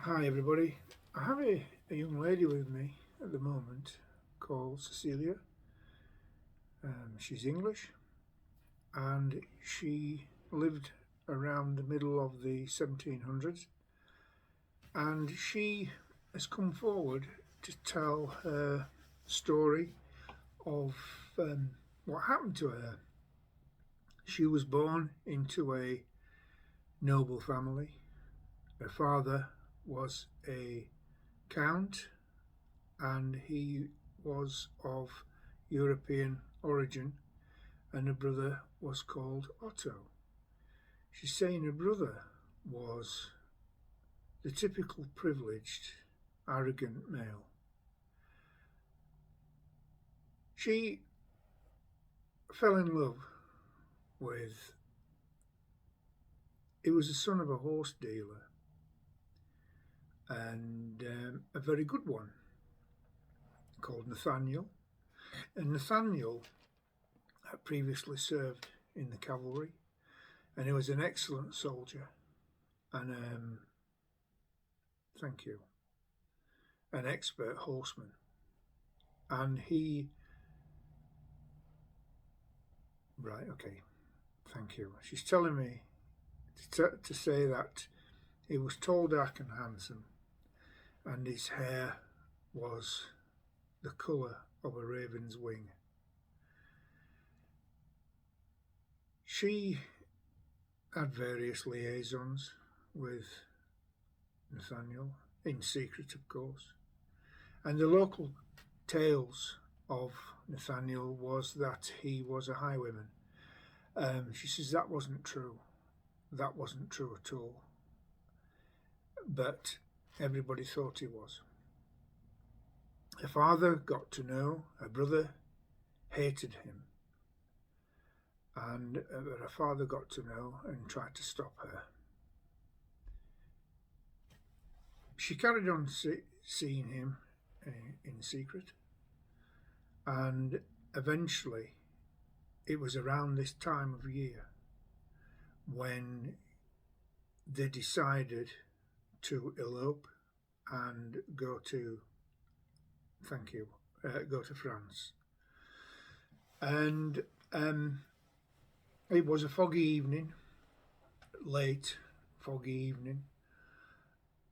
Hi everybody. I have a young lady with me at the moment called Cecilia. She's English and she lived around the middle of the 1700s, and she has come forward to tell her story of what happened to her. She was born into a noble family. Her father was a count and he was of European origin, and her brother was called Otto. She's saying her brother was the typical privileged, arrogant male. She fell in love with, he was the son of a horse dealer, and a very good one, called Nathaniel. And Nathaniel had previously served in the cavalry, and he was an excellent soldier and thank you, an expert horseman. And he, right, okay, thank you. She's telling me to say that he was tall, dark, and handsome, and his hair was the colour of a raven's wing. She had various liaisons with Nathaniel, in secret, of course, and the local tales of Nathaniel was that he was a highwayman. She says that wasn't true. That wasn't true at all. But everybody thought he was. Her father got to know, her brother hated him, and her father got to know and tried to stop her. She carried on seeing him in secret, and eventually it was around this time of year when they decided to elope and go to, thank you, go to France. And it was a foggy evening, late foggy evening,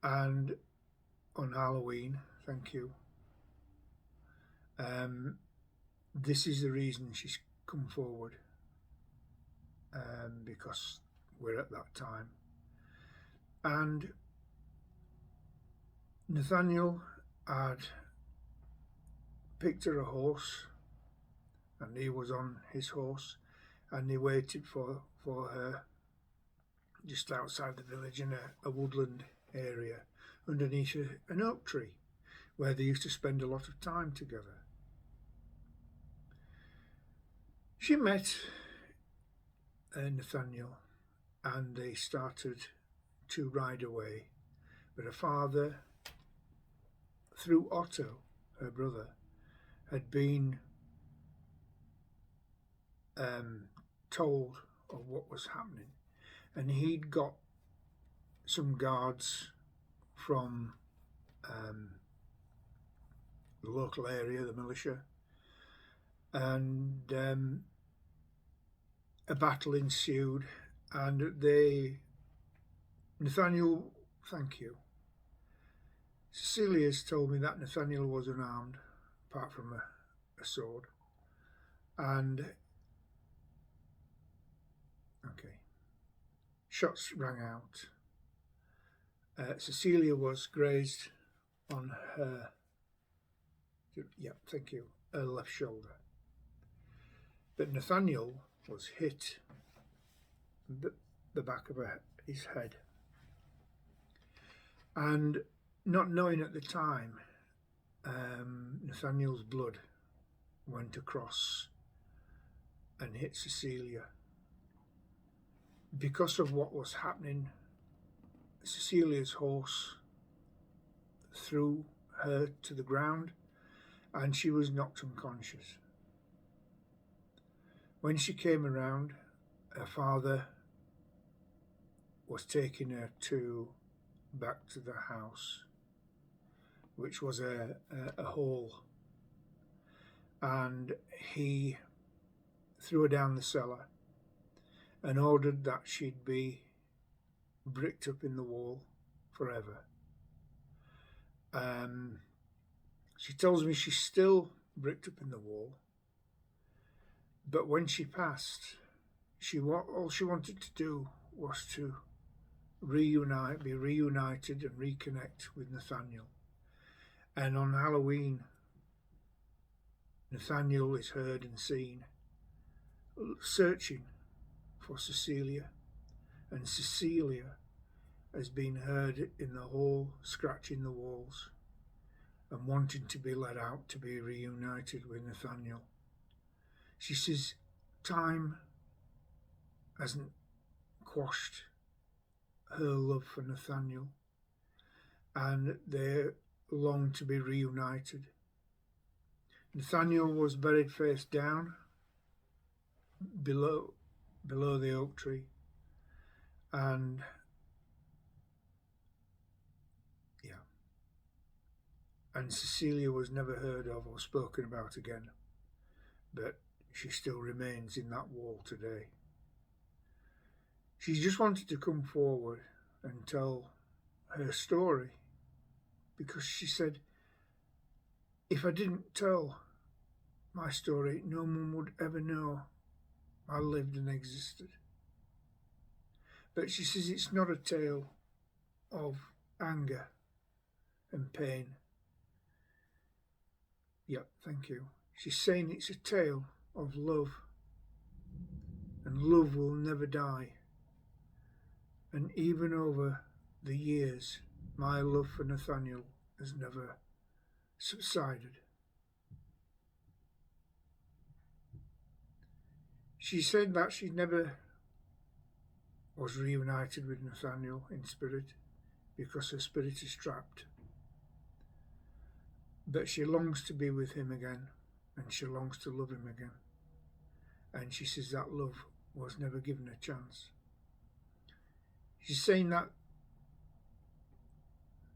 and on Halloween, thank you. This is the reason she's come forward, because we're at that time. And Nathaniel had picked her a horse, and he was on his horse, and he waited for her just outside the village in a woodland area underneath an oak tree where they used to spend a lot of time together. She met Nathaniel and they started to ride away, but her father, through Otto, her brother, had been told of what was happening, and he'd got some guards from the local area, the militia, and a battle ensued, and Nathaniel, thank you. Cecilia's told me that Nathaniel was unarmed, apart from a sword, and okay, shots rang out. Cecilia was grazed on her, thank you, her left shoulder, but Nathaniel was hit the back of his head, and not knowing at the time, Nathaniel's blood went across and hit Cecilia. Because of what was happening, Cecilia's horse threw her to the ground and she was knocked unconscious. When she came around, her father was taking her to back to the house, which was a hall, and he threw her down the cellar and ordered that she'd be bricked up in the wall forever. She tells me she's still bricked up in the wall, but when she passed, all she wanted to do was to be reunited and reconnect with Nathaniel. And on Halloween, Nathaniel is heard and seen searching for Cecilia, and Cecilia has been heard in the hall scratching the walls and wanting to be let out to be reunited with Nathaniel. She says time hasn't quashed her love for Nathaniel, and they long to be reunited. Nathaniel was buried face down below the oak tree, and Cecilia was never heard of or spoken about again, but she still remains in that wall today. She just wanted to come forward and tell her story, because she said, if I didn't tell my story, no one would ever know I lived and existed. But she says it's not a tale of anger and pain. Yep, thank you. She's saying it's a tale of love, and love will never die. And even over the years, my love for Nathaniel has never subsided. She said that she never was reunited with Nathaniel in spirit because her spirit is trapped. But she longs to be with him again, and she longs to love him again. And she says that love was never given a chance. She's saying that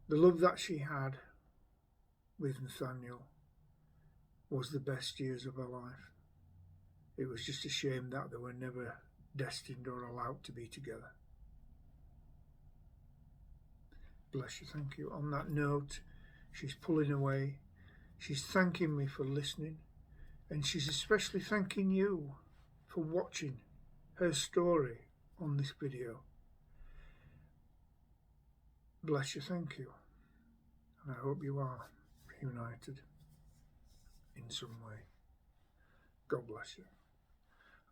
the love that she had with Nathaniel was the best years of her life. It was just a shame that they were never destined or allowed to be together. Bless you, thank you. On that note, she's pulling away. She's thanking me for listening, and she's especially thanking you for watching her story on this video. Bless you, thank you. And I hope you are reunited in some way. God bless you.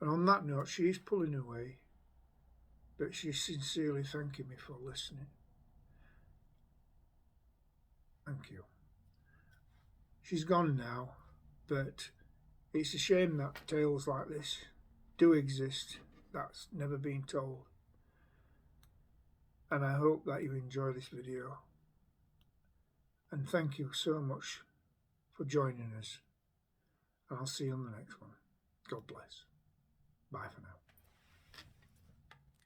And on that note, she is pulling away, but she's sincerely thanking me for listening. Thank you. She's gone now, but it's a shame that tales like this do exist. That's never been told. And I hope that you enjoy this video. And thank you so much for joining us. And I'll see you on the next one. God bless. Bye for now.